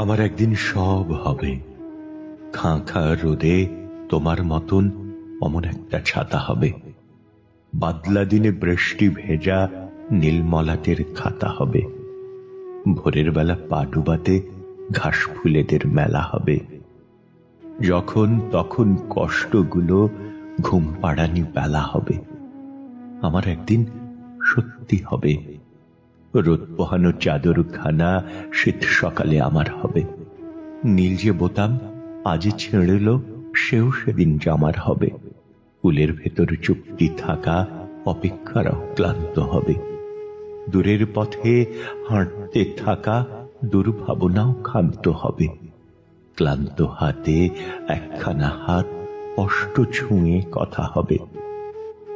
আমার একদিন সব হবে। খাঁ খাঁ রোদে তোমার মতন অমন একটা ছাতা হবে। বাদলা দিনে বৃষ্টি ভেজা নীলমলাটের খাতা হবে। ভোরের বেলা পা ডুবাতে ঘাস ফুলেদের মেলা হবে। যখন তখন কষ্টগুলো ঘুম পাড়ানি বেলা হবে। আমার একদিন সত্যি হবে। রোদ পোহানো চাদরখানা শীত সকালে আমার হবে। নীল যে বোতাম আজ ছেড়েল, সেও সেদিন জামার হবে। কুলের ভেতর চুপটি থাকা অপেক্ষার ক্লান্ত হবে। দূরের পথে হাঁটতে থাকা দুর্ভাবনাও ক্ষান্ত হবে। ক্লান্ত হাতে একখানা হাত কষ্ট ছুঁয়ে কথা হবে।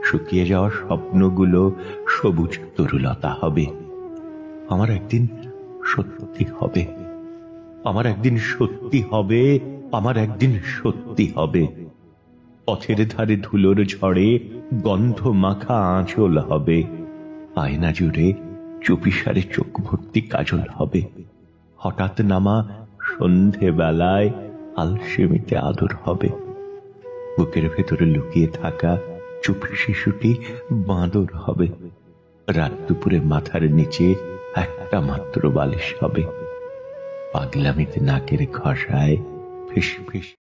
শুকিয়ে যাওয়া স্বপ্নগুলো সবুজ তরুলতা হবে। আমার একদিন সত্যি হবে। আমার একদিন সত্যি হবে। আমার একদিন সত্যি হবে। পথের ধারে ধুলোর ঝড়ে গন্ধ মাখা আঁচল হবে। আয়না জুড়ে চুপিসারে চোখ ভর্তি কাজল হবে। হঠাৎ নামা সন্ধে বেলায় আলসেমিতে আদর হবে। বুকের ভেতরে লুকিয়ে থাকা চুপি শিশুটি বাঁদর হবে। রাত দুপুরে মাথার নিচে একটা মাত্র বালিশ হবে। পাগলামিতে নাকের ঘষায় ফিস ফিস